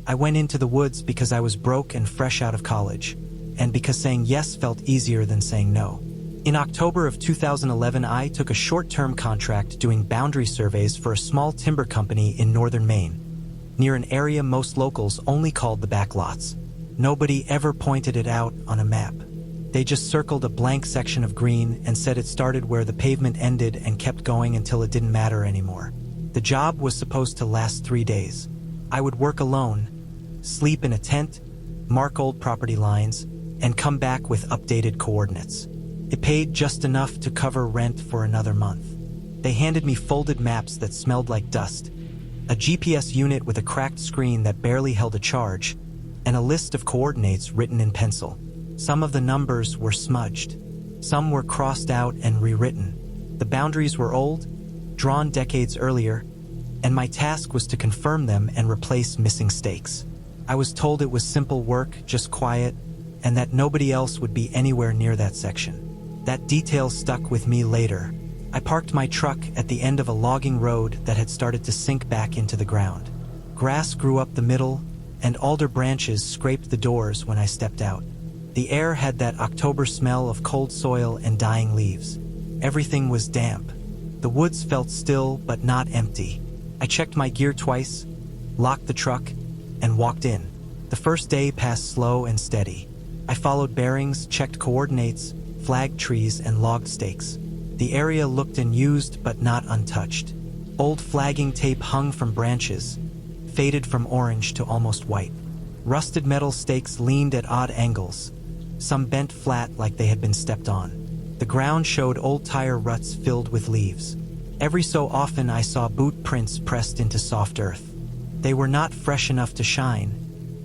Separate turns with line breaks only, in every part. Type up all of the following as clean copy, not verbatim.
I went into the woods because I was broke and fresh out of college, and because saying yes felt easier than saying no. In October of 2011, I took a short-term contract doing boundary surveys for a small timber company in northern Maine, near an area most locals only called the backlots. Nobody ever pointed it out on a map. They just circled a blank section of green and said it started where the pavement ended and kept going until it didn't matter anymore. The job was supposed to last 3 days. I would work alone, sleep in a tent, mark old property lines, and come back with updated coordinates. It paid just enough to cover rent for another month. They handed me folded maps that smelled like dust, a GPS unit with a cracked screen that barely held a charge, and a list of coordinates written in pencil. Some of the numbers were smudged. Some were crossed out and rewritten. The boundaries were old, drawn decades earlier, and my task was to confirm them and replace missing stakes. I was told it was simple work, just quiet, and that nobody else would be anywhere near that section. That detail stuck with me later. I parked my truck at the end of a logging road that had started to sink back into the ground. Grass grew up the middle, and alder branches scraped the doors when I stepped out. The air had that October smell of cold soil and dying leaves. Everything was damp. The woods felt still but not empty. I checked my gear twice, locked the truck, and walked in. The first day passed slow and steady. I followed bearings, checked coordinates, flagged trees, and logged stakes. The area looked unused but not untouched. Old flagging tape hung from branches, faded from orange to almost white. Rusted metal stakes leaned at odd angles, some bent flat like they had been stepped on. The ground showed old tire ruts filled with leaves. Every so often I saw boot prints pressed into soft earth. They were not fresh enough to shine,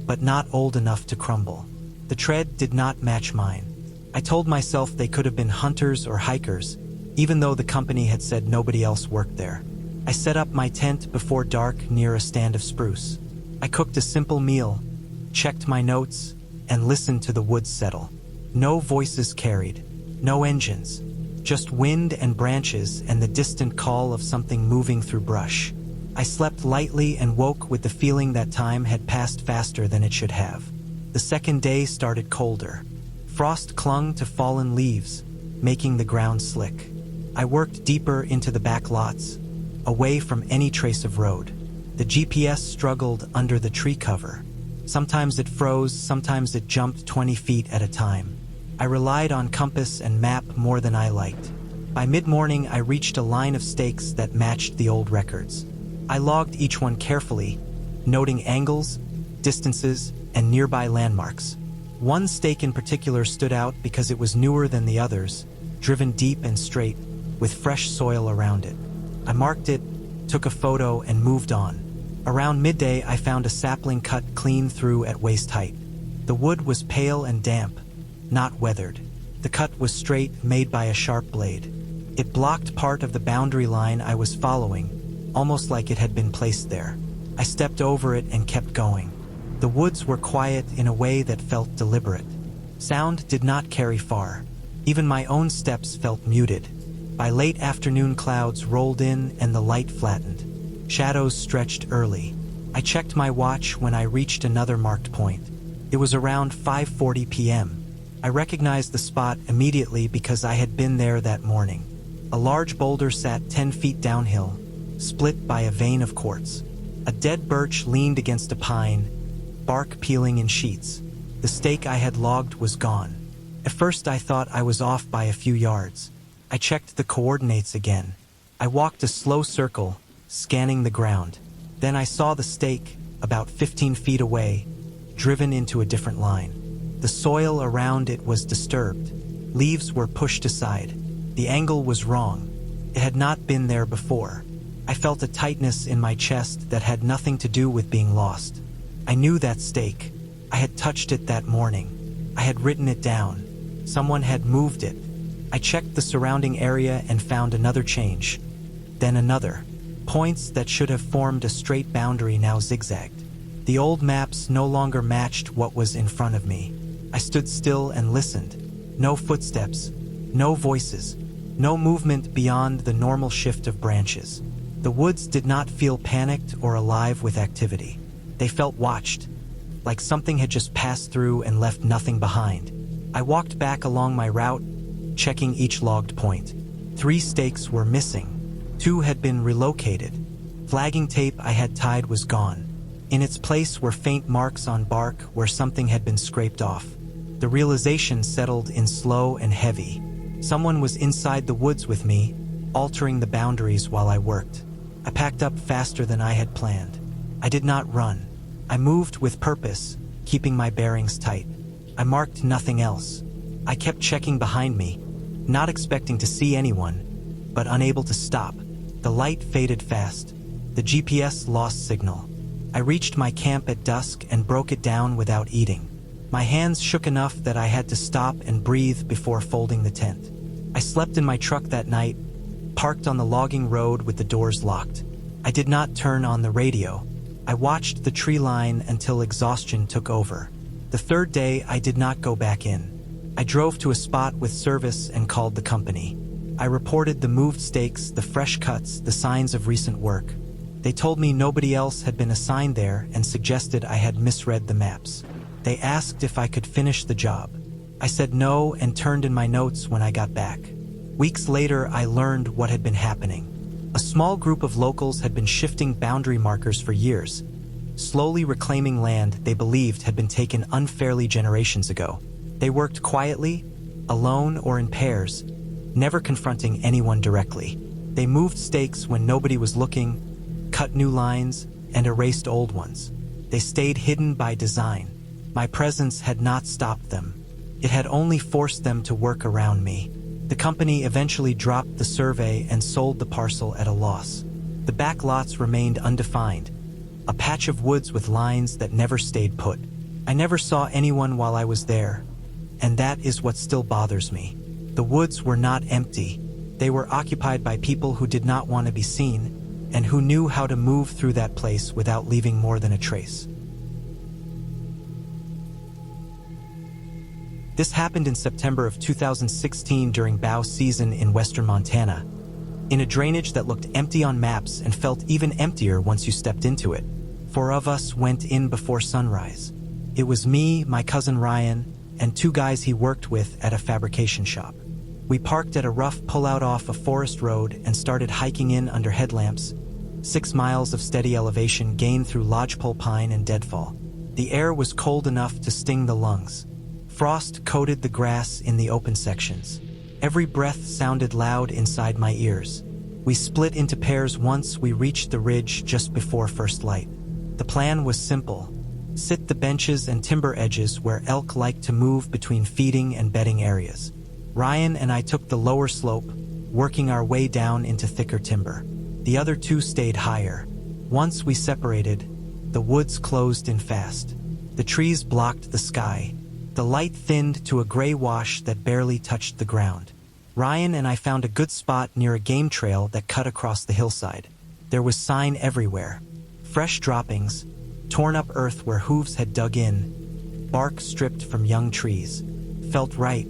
but not old enough to crumble. The tread did not match mine. I told myself they could have been hunters or hikers, even though the company had said nobody else worked there. I set up my tent before dark near a stand of spruce. I cooked a simple meal, checked my notes, and listened to the woods settle. No voices carried, no engines, just wind and branches and the distant call of something moving through brush. I slept lightly and woke with the feeling that time had passed faster than it should have. The second day started colder. Frost clung to fallen leaves, making the ground slick. I worked deeper into the back lots, away from any trace of road. The GPS struggled under the tree cover. Sometimes it froze, sometimes it jumped 20 feet at a time. I relied on compass and map more than I liked. By mid-morning, I reached a line of stakes that matched the old records. I logged each one carefully, noting angles, distances, and nearby landmarks. One stake in particular stood out because it was newer than the others, driven deep and straight, with fresh soil around it. I marked it, took a photo, and moved on. Around midday, I found a sapling cut clean through at waist height. The wood was pale and damp, not weathered. The cut was straight, made by a sharp blade. It blocked part of the boundary line I was following, almost like it had been placed there. I stepped over it and kept going. The woods were quiet in a way that felt deliberate. Sound did not carry far. Even my own steps felt muted. By late afternoon, clouds rolled in and the light flattened. Shadows stretched early. I checked my watch when I reached another marked point. It was around 5:40 p.m. I recognized the spot immediately because I had been there that morning. A large boulder sat 10 feet downhill, split by a vein of quartz. A dead birch leaned against a pine, bark peeling in sheets. The stake I had logged was gone. At first I thought I was off by a few yards. I checked the coordinates again. I walked a slow circle, scanning the ground. Then I saw the stake, about 15 feet away, driven into a different line. The soil around it was disturbed. Leaves were pushed aside. The angle was wrong. It had not been there before. I felt a tightness in my chest that had nothing to do with being lost. I knew that stake. I had touched it that morning. I had written it down. Someone had moved it. I checked the surrounding area and found another change. Then another. Points that should have formed a straight boundary now zigzagged. The old maps no longer matched what was in front of me. I stood still and listened. No footsteps, no voices, no movement beyond the normal shift of branches. The woods did not feel panicked or alive with activity. They felt watched, like something had just passed through and left nothing behind. I walked back along my route, checking each logged point. 3 stakes were missing. 2 had been relocated. Flagging tape I had tied was gone. In its place were faint marks on bark where something had been scraped off. The realization settled in slow and heavy. Someone was inside the woods with me, altering the boundaries while I worked. I packed up faster than I had planned. I did not run. I moved with purpose, keeping my bearings tight. I marked nothing else. I kept checking behind me, not expecting to see anyone, but unable to stop. The light faded fast. The GPS lost signal. I reached my camp at dusk and broke it down without eating. My hands shook enough that I had to stop and breathe before folding the tent. I slept in my truck that night, parked on the logging road with the doors locked. I did not turn on the radio. I watched the tree line until exhaustion took over. The 3rd day, I did not go back in. I drove to a spot with service and called the company. I reported the moved stakes, the fresh cuts, the signs of recent work. They told me nobody else had been assigned there and suggested I had misread the maps. They asked if I could finish the job. I said no and turned in my notes when I got back. Weeks later, I learned what had been happening. A small group of locals had been shifting boundary markers for years, slowly reclaiming land they believed had been taken unfairly generations ago. They worked quietly, alone or in pairs, never confronting anyone directly. They moved stakes when nobody was looking, cut new lines, and erased old ones. They stayed hidden by design. My presence had not stopped them. It had only forced them to work around me. The company eventually dropped the survey and sold the parcel at a loss. The back lots remained undefined, a patch of woods with lines that never stayed put. I never saw anyone while I was there, and that is what still bothers me. The woods were not empty. They were occupied by people who did not want to be seen, and who knew how to move through that place without leaving more than a trace. This happened in September of 2016 during bow season in western Montana, in a drainage that looked empty on maps and felt even emptier once you stepped into it. 4 of us went in before sunrise. It was me, my cousin Ryan, and 2 guys he worked with at a fabrication shop. We parked at a rough pullout off a forest road and started hiking in under headlamps. 6 miles of steady elevation gained through lodgepole pine and deadfall. The air was cold enough to sting the lungs. Frost coated the grass in the open sections. Every breath sounded loud inside my ears. We split into pairs once we reached the ridge just before first light. The plan was simple. Sit the benches and timber edges where elk like to move between feeding and bedding areas. Ryan and I took the lower slope, working our way down into thicker timber. The other 2 stayed higher. Once we separated, the woods closed in fast. The trees blocked the sky. The light thinned to a gray wash that barely touched the ground. Ryan and I found a good spot near a game trail that cut across the hillside. There was sign everywhere. Fresh droppings, torn up earth where hooves had dug in, bark stripped from young trees. Felt right.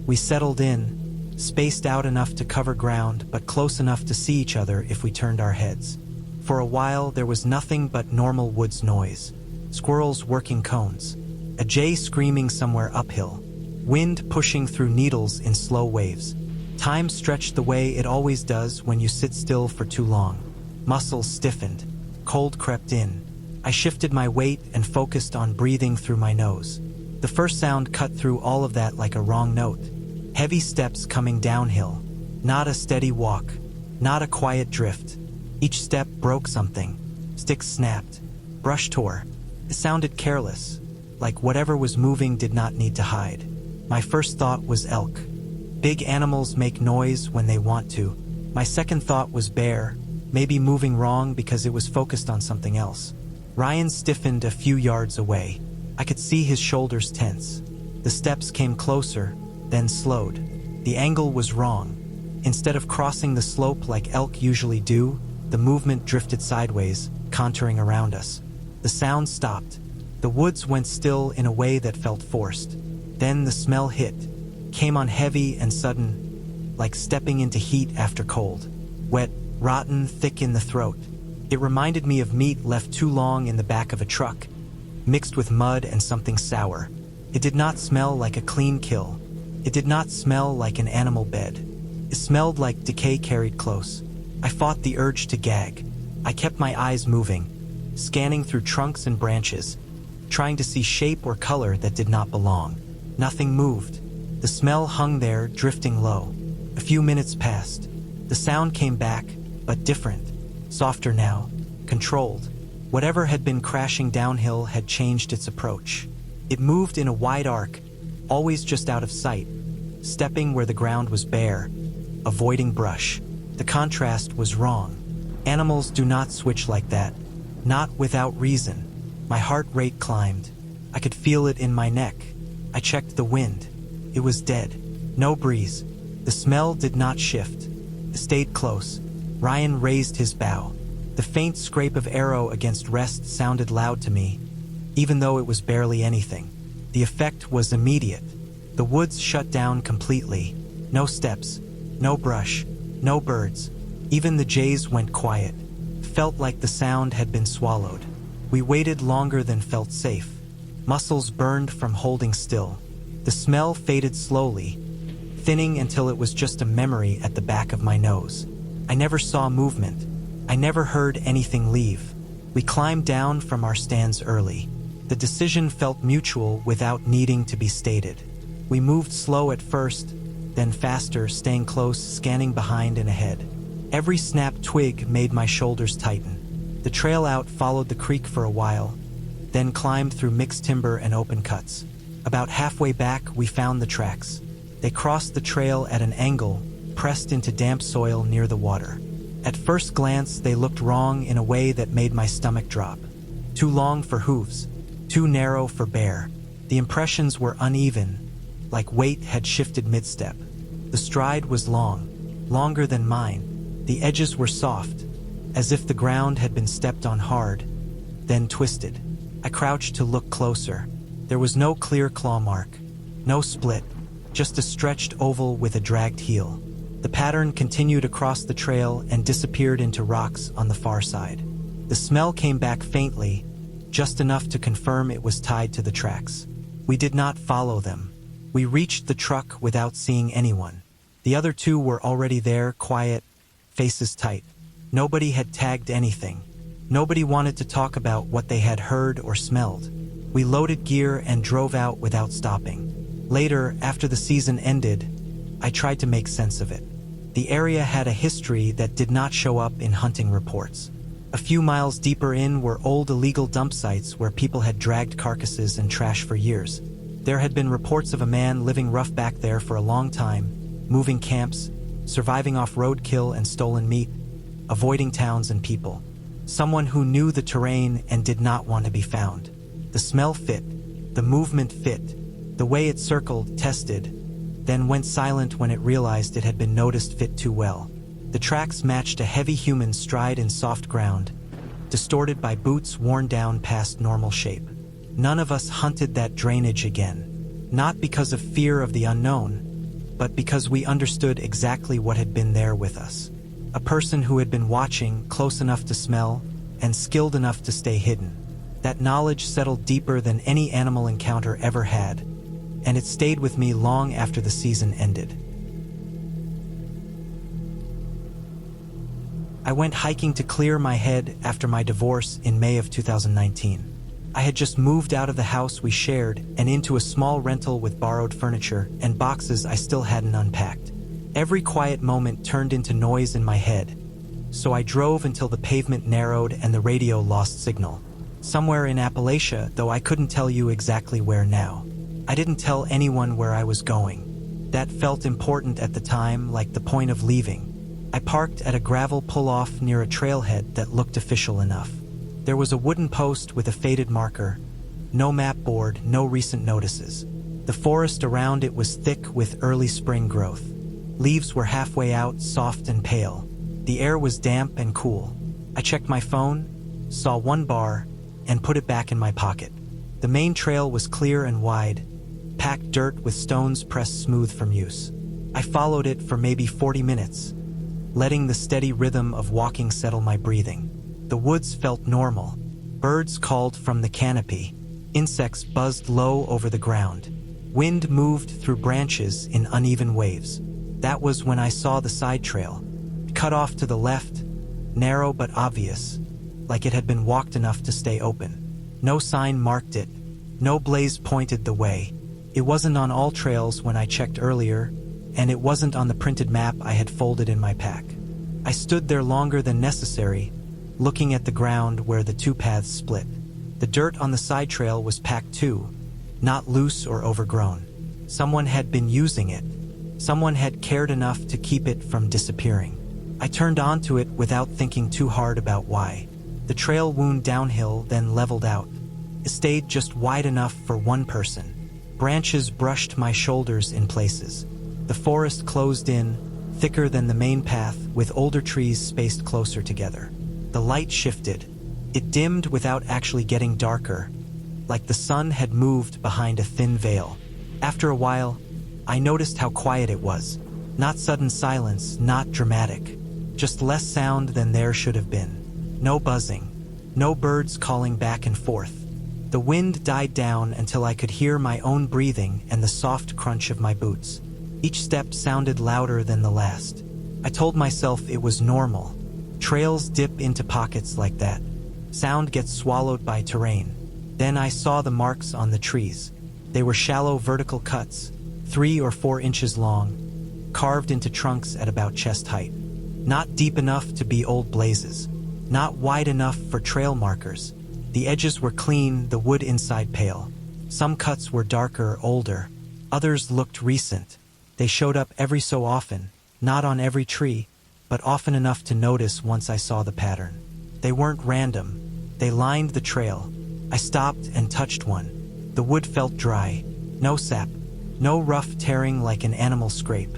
We settled in, spaced out enough to cover ground, but close enough to see each other if we turned our heads. For a while, there was nothing but normal woods noise. Squirrels working cones. A jay screaming somewhere uphill. Wind pushing through needles in slow waves. Time stretched the way it always does when you sit still for too long. Muscles stiffened. Cold crept in. I shifted my weight and focused on breathing through my nose. The first sound cut through all of that like a wrong note. Heavy steps coming downhill. Not a steady walk. Not a quiet drift. Each step broke something. Sticks snapped. Brush tore. It sounded careless, like whatever was moving did not need to hide. My first thought was elk. Big animals make noise when they want to. My second thought was bear, maybe moving wrong because it was focused on something else. Ryan stiffened a few yards away. I could see his shoulders tense. The steps came closer, then slowed. The angle was wrong. Instead of crossing the slope like elk usually do, the movement drifted sideways, contouring around us. The sound stopped. The woods went still in a way that felt forced. Then the smell hit, came on heavy and sudden, like stepping into heat after cold. Wet, rotten, thick in the throat. It reminded me of meat left too long in the back of a truck, mixed with mud and something sour. It did not smell like a clean kill. It did not smell like an animal bed. It smelled like decay carried close. I fought the urge to gag. I kept my eyes moving, scanning through trunks and branches, trying to see shape or color that did not belong. Nothing moved. The smell hung there, drifting low. A few minutes passed. The sound came back, but different. Softer now, controlled. Whatever had been crashing downhill had changed its approach. It moved in a wide arc, always just out of sight, stepping where the ground was bare, avoiding brush. The contrast was wrong. Animals do not switch like that, not without reason. My heart rate climbed. I could feel it in my neck. I checked the wind. It was dead. No breeze. The smell did not shift. It stayed close. Ryan raised his bow. The faint scrape of arrow against rest sounded loud to me, even though it was barely anything. The effect was immediate. The woods shut down completely. No steps, no brush, no birds. Even the jays went quiet. Felt like the sound had been swallowed. We waited longer than felt safe. Muscles burned from holding still. The smell faded slowly, thinning until it was just a memory at the back of my nose. I never saw movement. I never heard anything leave. We climbed down from our stands early. The decision felt mutual without needing to be stated. We moved slow at first, then faster, staying close, scanning behind and ahead. Every snapped twig made my shoulders tighten. The trail out followed the creek for a while, then climbed through mixed timber and open cuts. About halfway back, we found the tracks. They crossed the trail at an angle, pressed into damp soil near the water. At first glance, they looked wrong in a way that made my stomach drop. Too long for hooves, too narrow for bear. The impressions were uneven, like weight had shifted mid-step. The stride was long, longer than mine. The edges were soft, as if the ground had been stepped on hard, then twisted. I crouched to look closer. There was no clear claw mark, no split, just a stretched oval with a dragged heel. The pattern continued across the trail and disappeared into rocks on the far side. The smell came back faintly, just enough to confirm it was tied to the tracks. We did not follow them. We reached the truck without seeing anyone. The other two were already there, quiet, faces tight. Nobody had tagged anything. Nobody wanted to talk about what they had heard or smelled. We loaded gear and drove out without stopping. Later, after the season ended, I tried to make sense of it. The area had a history that did not show up in hunting reports. A few miles deeper in were old illegal dump sites where people had dragged carcasses and trash for years. There had been reports of a man living rough back there for a long time, moving camps, surviving off roadkill and stolen meat, avoiding towns and people. Someone who knew the terrain and did not want to be found. The smell fit, the movement fit, the way it circled, tested, then went silent when it realized it had been noticed fit too well. The tracks matched a heavy human stride in soft ground, distorted by boots worn down past normal shape. None of us hunted that drainage again, not because of fear of the unknown, but because we understood exactly what had been there with us. A person who had been watching, close enough to smell, and skilled enough to stay hidden. That knowledge settled deeper than any animal encounter ever had, and it stayed with me long after the season ended. I went hiking to clear my head after my divorce in May of 2019. I had just moved out of the house we shared and into a small rental with borrowed furniture and boxes I still hadn't unpacked. Every quiet moment turned into noise in my head, so I drove until the pavement narrowed and the radio lost signal. Somewhere in Appalachia, though I couldn't tell you exactly where now. I didn't tell anyone where I was going. That felt important at the time, like the point of leaving. I parked at a gravel pull-off near a trailhead that looked official enough. There was a wooden post with a faded marker. No map board, no recent notices. The forest around it was thick with early spring growth. Leaves were halfway out, soft and pale. The air was damp and cool. I checked my phone, saw one bar, and put it back in my pocket. The main trail was clear and wide, packed dirt with stones pressed smooth from use. I followed it for maybe 40 minutes, letting the steady rhythm of walking settle my breathing. The woods felt normal. Birds called from the canopy. Insects buzzed low over the ground. Wind moved through branches in uneven waves. That was when I saw the side trail. Cut off to the left, narrow but obvious, like it had been walked enough to stay open. No sign marked it. No blaze pointed the way. It wasn't on all trails when I checked earlier, and it wasn't on the printed map I had folded in my pack. I stood there longer than necessary, looking at the ground where the two paths split. The dirt on the side trail was packed too, not loose or overgrown. Someone had been using it. Someone had cared enough to keep it from disappearing. I turned onto it without thinking too hard about why. The trail wound downhill, then leveled out. It stayed just wide enough for one person. Branches brushed my shoulders in places. The forest closed in, thicker than the main path, with older trees spaced closer together. The light shifted. It dimmed without actually getting darker, like the sun had moved behind a thin veil. After a while, I noticed how quiet it was. Not sudden silence, not dramatic. Just less sound than there should have been. No buzzing. No birds calling back and forth. The wind died down until I could hear my own breathing and the soft crunch of my boots. Each step sounded louder than the last. I told myself it was normal. Trails dip into pockets like that. Sound gets swallowed by terrain. Then I saw the marks on the trees. They were shallow vertical cuts, 3 or 4 inches long, carved into trunks at about chest height. Not deep enough to be old blazes. Not wide enough for trail markers. The edges were clean, the wood inside pale. Some cuts were darker, older. Others looked recent. They showed up every so often, not on every tree, but often enough to notice once I saw the pattern. They weren't random. They lined the trail. I stopped and touched one. The wood felt dry. No sap. No rough tearing like an animal scrape.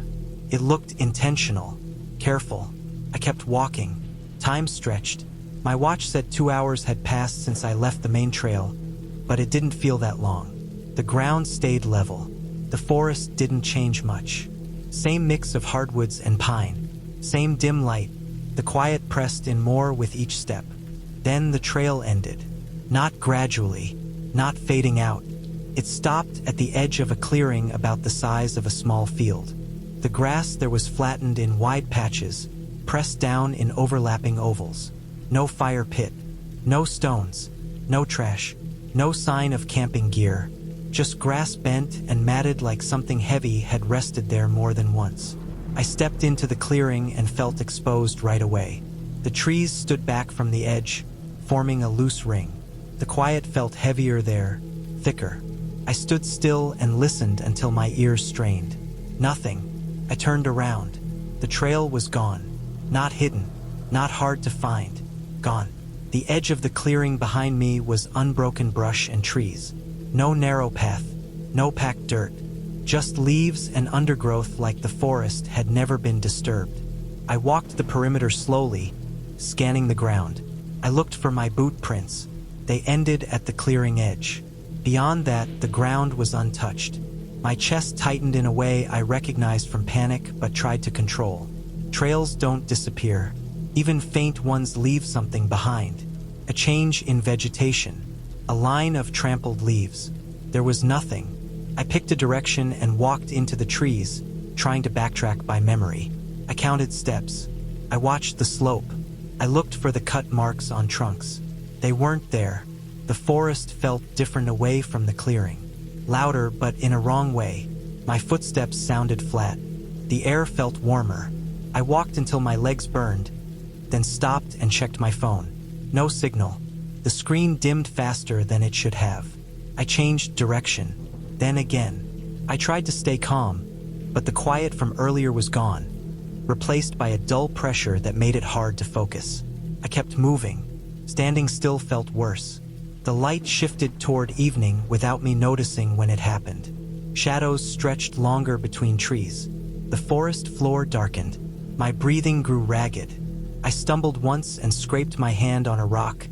It looked intentional, careful. I kept walking. Time stretched. My watch said 2 hours had passed since I left the main trail, but it didn't feel that long. The ground stayed level. The forest didn't change much. Same mix of hardwoods and pine. Same dim light. The quiet pressed in more with each step. Then the trail ended. Not gradually, not fading out. It stopped at the edge of a clearing about the size of a small field. The grass there was flattened in wide patches, pressed down in overlapping ovals. No fire pit, no stones, no trash, no sign of camping gear, just grass bent and matted like something heavy had rested there more than once. I stepped into the clearing and felt exposed right away. The trees stood back from the edge, forming a loose ring. The quiet felt heavier there, thicker. I stood still and listened until my ears strained. Nothing. I turned around. The trail was gone. Not hidden, not hard to find. Gone. The edge of the clearing behind me was unbroken brush and trees. No narrow path, no packed dirt, just leaves and undergrowth like the forest had never been disturbed. I walked the perimeter slowly, scanning the ground. I looked for my boot prints. They ended at the clearing edge. Beyond that, the ground was untouched. My chest tightened in a way I recognized from panic but tried to control. Trails don't disappear. Even faint ones leave something behind. A change in vegetation. A line of trampled leaves. There was nothing. I picked a direction and walked into the trees, trying to backtrack by memory. I counted steps. I watched the slope. I looked for the cut marks on trunks. They weren't there. The forest felt different away from the clearing. Louder, but in a wrong way. My footsteps sounded flat. The air felt warmer. I walked until my legs burned, then stopped and checked my phone. No signal. The screen dimmed faster than it should have. I changed direction. Then again. I tried to stay calm, but the quiet from earlier was gone, replaced by a dull pressure that made it hard to focus. I kept moving. Standing still felt worse. The light shifted toward evening without me noticing when it happened. Shadows stretched longer between trees. The forest floor darkened. My breathing grew ragged. I stumbled once and scraped my hand on a rock,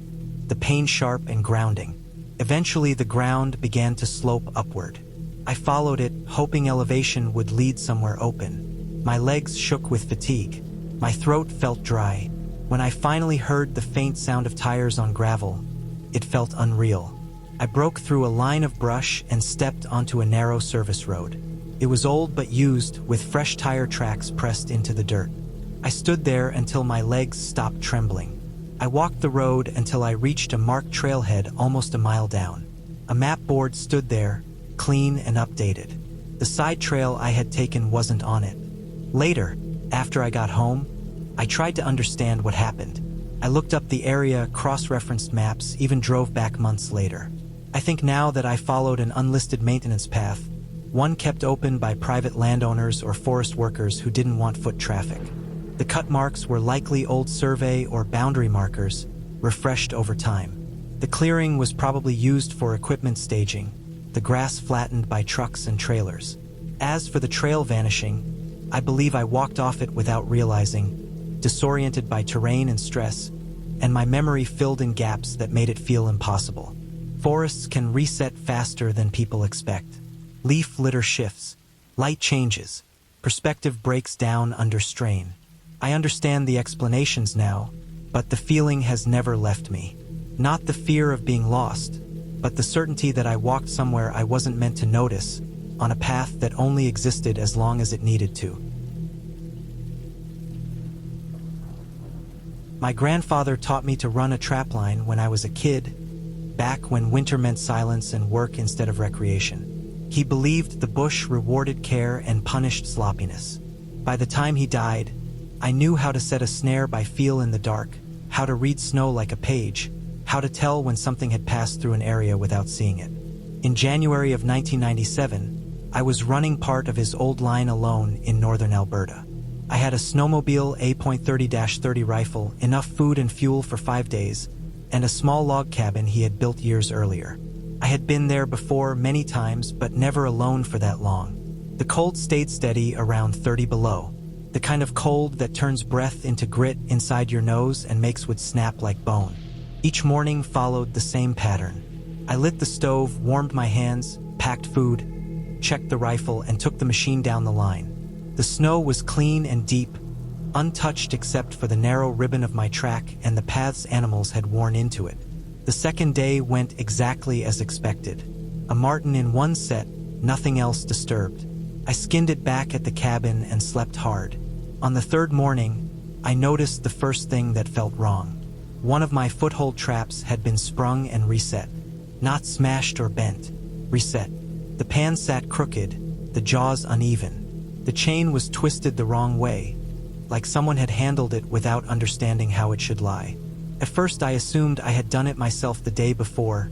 the pain sharp and grounding. Eventually the ground began to slope upward. I followed it, hoping elevation would lead somewhere open. My legs shook with fatigue. My throat felt dry. When I finally heard the faint sound of tires on gravel, it felt unreal. I broke through a line of brush and stepped onto a narrow service road. It was old but used, with fresh tire tracks pressed into the dirt. I stood there until my legs stopped trembling. I walked the road until I reached a marked trailhead almost a mile down. A map board stood there, clean and updated. The side trail I had taken wasn't on it. Later, after I got home, I tried to understand what happened. I looked up the area, cross-referenced maps, even drove back months later. I think now that I followed an unlisted maintenance path, one kept open by private landowners or forest workers who didn't want foot traffic. The cut marks were likely old survey or boundary markers, refreshed over time. The clearing was probably used for equipment staging, the grass flattened by trucks and trailers. As for the trail vanishing, I believe I walked off it without realizing, disoriented by terrain and stress, and my memory filled in gaps that made it feel impossible. Forests can reset faster than people expect. Leaf litter shifts, light changes, perspective breaks down under strain. I understand the explanations now, but the feeling has never left me. Not the fear of being lost, but the certainty that I walked somewhere I wasn't meant to notice, on a path that only existed as long as it needed to. My grandfather taught me to run a trapline when I was a kid, back when winter meant silence and work instead of recreation. He believed the bush rewarded care and punished sloppiness. By the time he died, I knew how to set a snare by feel in the dark, how to read snow like a page, how to tell when something had passed through an area without seeing it. In January of 1997, I was running part of his old line alone in northern Alberta. I had a snowmobile A.30-30 rifle, enough food and fuel for 5 days, and a small log cabin he had built years earlier. I had been there before many times, but never alone for that long. The cold stayed steady around 30 below. The kind of cold that turns breath into grit inside your nose and makes wood snap like bone. Each morning followed the same pattern. I lit the stove, warmed my hands, packed food, checked the rifle, and took the machine down the line. The snow was clean and deep, untouched except for the narrow ribbon of my track and the paths animals had worn into it. The second day went exactly as expected. A marten in one set, nothing else disturbed. I skinned it back at the cabin and slept hard. On the third morning, I noticed the first thing that felt wrong. One of my foothold traps had been sprung and reset. Not smashed or bent. Reset. The pan sat crooked, the jaws uneven. The chain was twisted the wrong way, like someone had handled it without understanding how it should lie. At first I assumed I had done it myself the day before,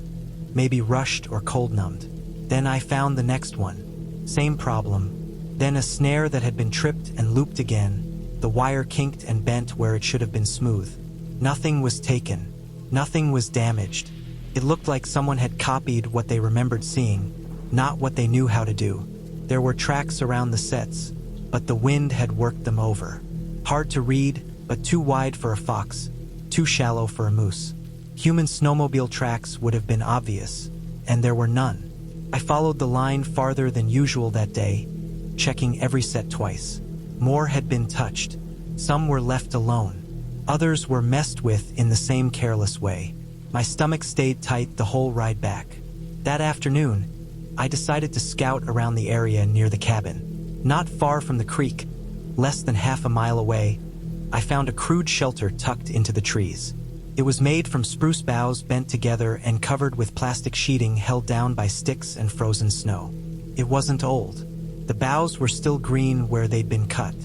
maybe rushed or cold-numbed. Then I found the next one. Same problem. Then a snare that had been tripped and looped again. The wire kinked and bent where it should have been smooth. Nothing was taken. Nothing was damaged. It looked like someone had copied what they remembered seeing, not what they knew how to do. There were tracks around the sets, but the wind had worked them over. Hard to read, but too wide for a fox, too shallow for a moose. Human snowmobile tracks would have been obvious, and there were none. I followed the line farther than usual that day, checking every set twice. More had been touched. Some were left alone. Others were messed with in the same careless way. My stomach stayed tight the whole ride back. That afternoon, I decided to scout around the area near the cabin. Not far from the creek, less than half a mile away, I found a crude shelter tucked into the trees. It was made from spruce boughs bent together and covered with plastic sheeting held down by sticks and frozen snow. It wasn't old. The boughs were still green where they'd been cut.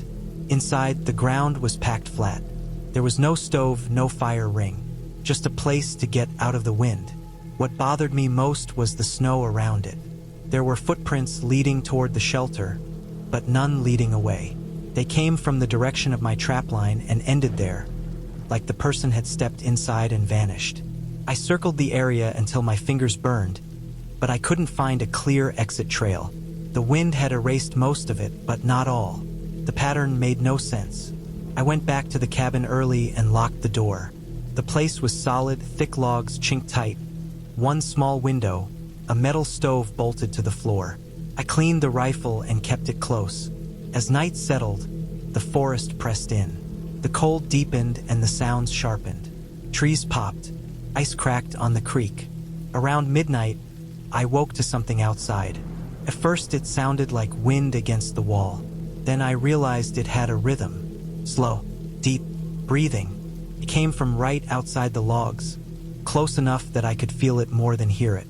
Inside, the ground was packed flat. There was no stove, no fire ring, just a place to get out of the wind. What bothered me most was the snow around it. There were footprints leading toward the shelter, but none leading away. They came from the direction of my trapline and ended there, like the person had stepped inside and vanished. I circled the area until my fingers burned, but I couldn't find a clear exit trail. The wind had erased most of it, but not all. The pattern made no sense. I went back to the cabin early and locked the door. The place was solid, thick logs chinked tight, one small window, a metal stove bolted to the floor. I cleaned the rifle and kept it close. As night settled, the forest pressed in. The cold deepened and the sounds sharpened. Trees popped. Ice cracked on the creek. Around midnight, I woke to something outside. At first it sounded like wind against the wall. Then I realized it had a rhythm. Slow, deep breathing. It came from right outside the logs, close enough that I could feel it more than hear it.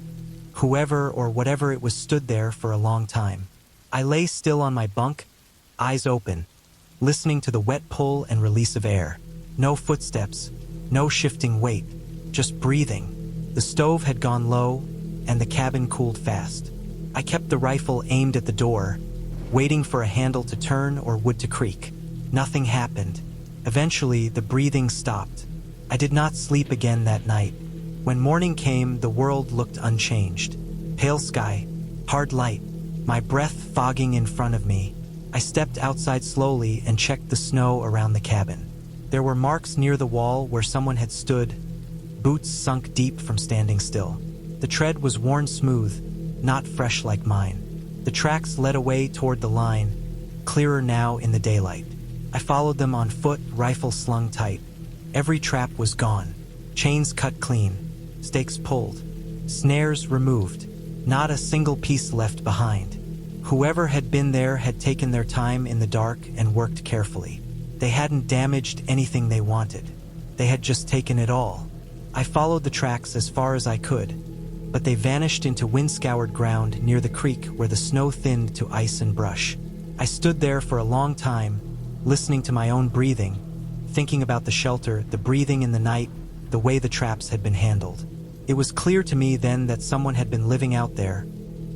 Whoever or whatever it was stood there for a long time. I lay still on my bunk, eyes open, listening to the wet pull and release of air. No footsteps, no shifting weight, just breathing. The stove had gone low, and the cabin cooled fast. I kept the rifle aimed at the door, waiting for a handle to turn or wood to creak. Nothing happened. Eventually, the breathing stopped. I did not sleep again that night. When morning came, the world looked unchanged. Pale sky, hard light, my breath fogging in front of me. I stepped outside slowly and checked the snow around the cabin. There were marks near the wall where someone had stood, boots sunk deep from standing still. The tread was worn smooth, not fresh like mine. The tracks led away toward the line, clearer now in the daylight. I followed them on foot, rifle slung tight. Every trap was gone, chains cut clean, stakes pulled, snares removed, not a single piece left behind. Whoever had been there had taken their time in the dark and worked carefully. They hadn't damaged anything they wanted. They had just taken it all. I followed the tracks as far as I could, but they vanished into wind-scoured ground near the creek where the snow thinned to ice and brush. I stood there for a long time, listening to my own breathing, thinking about the shelter, the breathing in the night, the way the traps had been handled. It was clear to me then that someone had been living out there,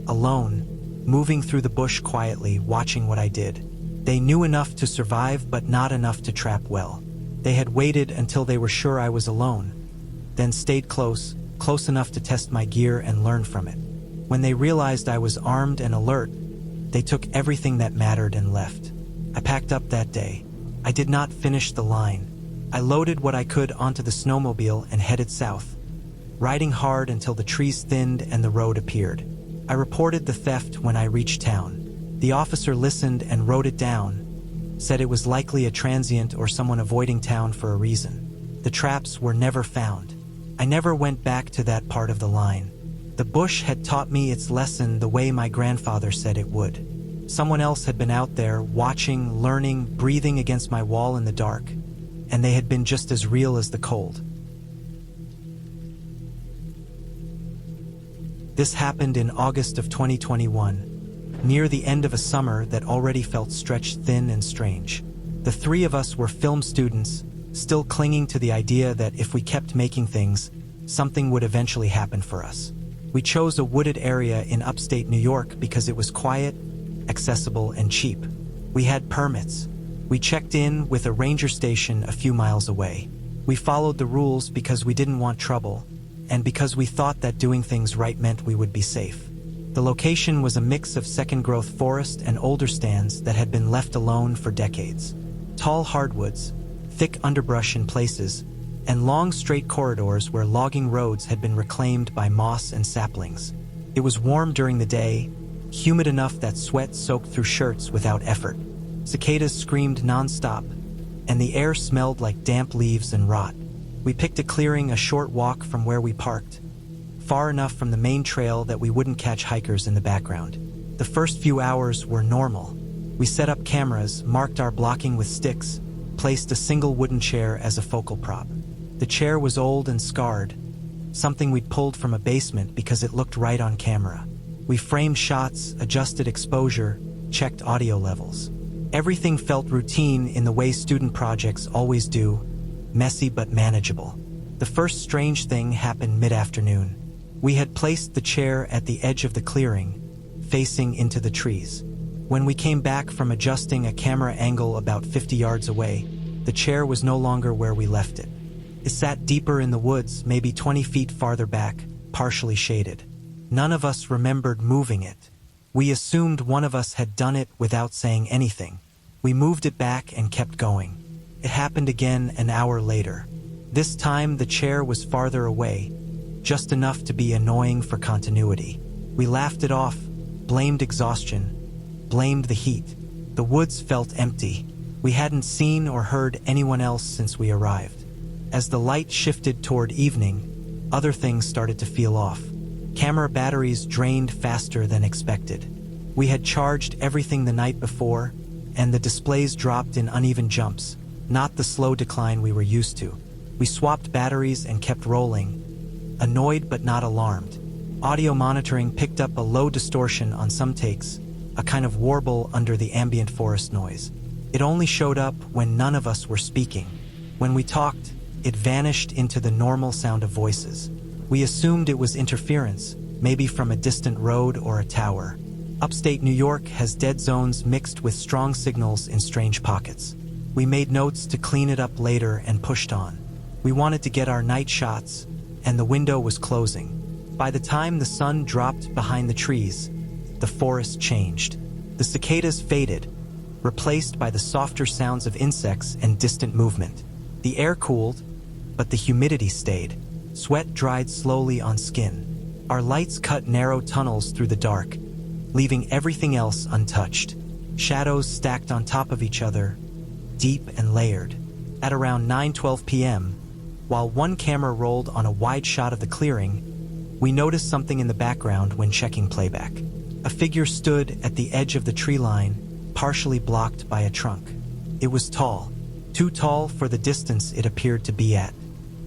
alone, moving through the bush quietly, watching what I did. They knew enough to survive, but not enough to trap well. They had waited until they were sure I was alone, then stayed close enough to test my gear and learn from it. When they realized I was armed and alert, they took everything that mattered and left. I packed up that day. I did not finish the line. I loaded what I could onto the snowmobile and headed south, riding hard until the trees thinned and the road appeared. I reported the theft when I reached town. The officer listened and wrote it down, said it was likely a transient or someone avoiding town for a reason. The traps were never found. I never went back to that part of the line. The bush had taught me its lesson the way my grandfather said it would. Someone else had been out there, watching, learning, breathing against my wall in the dark, and they had been just as real as the cold. This happened in August of 2021, near the end of a summer that already felt stretched thin and strange. The three of us were film students, still clinging to the idea that if we kept making things, something would eventually happen for us. We chose a wooded area in upstate New York because it was quiet, accessible, and cheap. We had permits. We checked in with a ranger station a few miles away. We followed the rules because we didn't want trouble, and because we thought that doing things right meant we would be safe. The location was a mix of second-growth forest and older stands that had been left alone for decades. Tall hardwoods, thick underbrush in places, and long straight corridors where logging roads had been reclaimed by moss and saplings. It was warm during the day, humid enough that sweat soaked through shirts without effort. Cicadas screamed nonstop, and the air smelled like damp leaves and rot. We picked a clearing a short walk from where we parked, far enough from the main trail that we wouldn't catch hikers in the background. The first few hours were normal. We set up cameras, marked our blocking with sticks, placed a single wooden chair as a focal prop. The chair was old and scarred, something we'd pulled from a basement because it looked right on camera. We framed shots, adjusted exposure, checked audio levels. Everything felt routine in the way student projects always do, messy but manageable. The first strange thing happened mid-afternoon. We had placed the chair at the edge of the clearing, facing into the trees. When we came back from adjusting a camera angle about 50 yards away, the chair was no longer where we left it. It sat deeper in the woods, maybe 20 feet farther back, partially shaded. None of us remembered moving it. We assumed one of us had done it without saying anything. We moved it back and kept going. It happened again an hour later. This time the chair was farther away, just enough to be annoying for continuity. We laughed it off, blamed exhaustion, blamed the heat. The woods felt empty. We hadn't seen or heard anyone else since we arrived. As the light shifted toward evening, other things started to feel off. Camera batteries drained faster than expected. We had charged everything the night before, and the displays dropped in uneven jumps, not the slow decline we were used to. We swapped batteries and kept rolling, annoyed but not alarmed. Audio monitoring picked up a low distortion on some takes, a kind of warble under the ambient forest noise. It only showed up when none of us were speaking. When we talked, it vanished into the normal sound of voices. We assumed it was interference, maybe from a distant road or a tower. Upstate New York has dead zones mixed with strong signals in strange pockets. We made notes to clean it up later and pushed on. We wanted to get our night shots, and the window was closing. By the time the sun dropped behind the trees, the forest changed. The cicadas faded, replaced by the softer sounds of insects and distant movement. The air cooled, but the humidity stayed. Sweat dried slowly on skin. Our lights cut narrow tunnels through the dark, leaving everything else untouched. Shadows stacked on top of each other, deep and layered. At around 9:12 p.m., while one camera rolled on a wide shot of the clearing, we noticed something in the background when checking playback. A figure stood at the edge of the tree line, partially blocked by a trunk. It was tall, too tall for the distance it appeared to be at.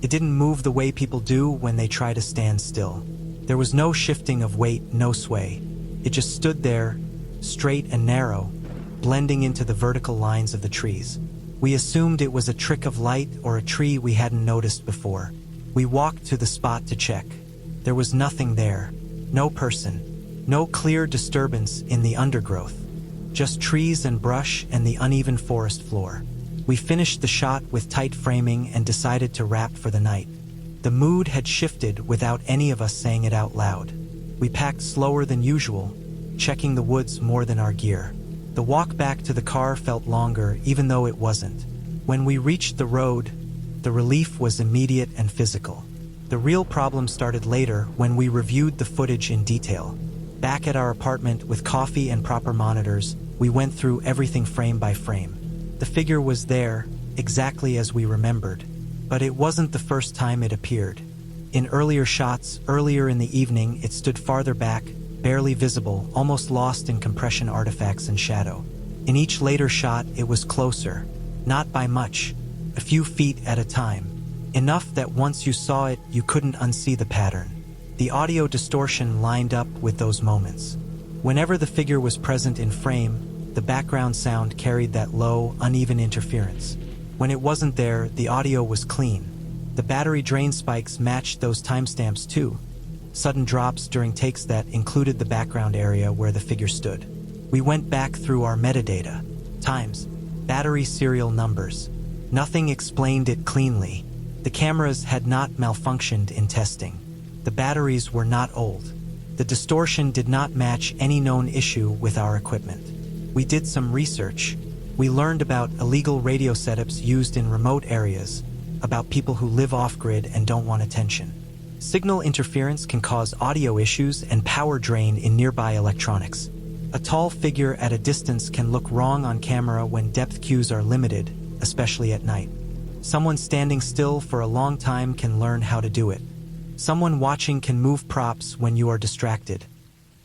It didn't move the way people do when they try to stand still. There was no shifting of weight, no sway. It just stood there, straight and narrow, blending into the vertical lines of the trees. We assumed it was a trick of light or a tree we hadn't noticed before. We walked to the spot to check. There was nothing there. No person. No clear disturbance in the undergrowth. Just trees and brush and the uneven forest floor. We finished the shot with tight framing and decided to wrap for the night. The mood had shifted without any of us saying it out loud. We packed slower than usual, checking the woods more than our gear. The walk back to the car felt longer, even though it wasn't. When we reached the road, the relief was immediate and physical. The real problem started later when we reviewed the footage in detail. Back at our apartment with coffee and proper monitors, we went through everything frame by frame. The figure was there, exactly as we remembered, but it wasn't the first time it appeared. In earlier shots, earlier in the evening, it stood farther back, barely visible, almost lost in compression artifacts and shadow. In each later shot, it was closer, not by much, a few feet at a time. Enough that once you saw it, you couldn't unsee the pattern. The audio distortion lined up with those moments. Whenever the figure was present in frame, the background sound carried that low, uneven interference. When it wasn't there, the audio was clean. The battery drain spikes matched those timestamps too. Sudden drops during takes that included the background area where the figure stood. We went back through our metadata. Times, battery serial numbers. Nothing explained it cleanly. The cameras had not malfunctioned in testing. The batteries were not old. The distortion did not match any known issue with our equipment. We did some research. We learned about illegal radio setups used in remote areas, about people who live off-grid and don't want attention. Signal interference can cause audio issues and power drain in nearby electronics. A tall figure at a distance can look wrong on camera when depth cues are limited, especially at night. Someone standing still for a long time can learn how to do it. Someone watching can move props when you are distracted,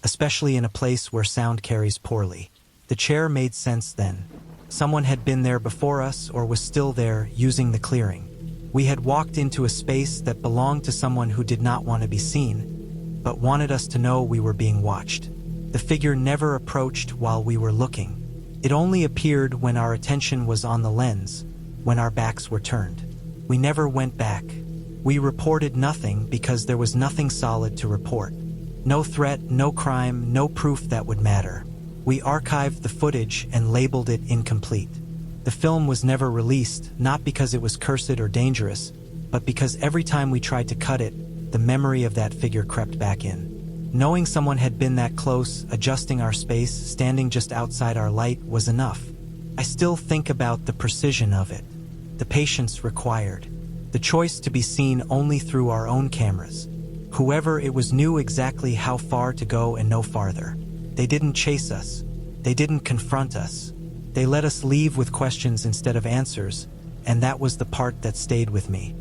especially in a place where sound carries poorly. The chair made sense then. Someone had been there before us or was still there using the clearing. We had walked into a space that belonged to someone who did not want to be seen, but wanted us to know we were being watched. The figure never approached while we were looking. It only appeared when our attention was on the lens, when our backs were turned. We never went back. We reported nothing because there was nothing solid to report. No threat, no crime, no proof that would matter. We archived the footage and labeled it incomplete. The film was never released, not because it was cursed or dangerous, but because every time we tried to cut it, the memory of that figure crept back in. Knowing someone had been that close, adjusting our space, standing just outside our light was enough. I still think about the precision of it, the patience required, the choice to be seen only through our own cameras. Whoever it was knew exactly how far to go and no farther. They didn't chase us. They didn't confront us. They let us leave with questions instead of answers, and that was the part that stayed with me.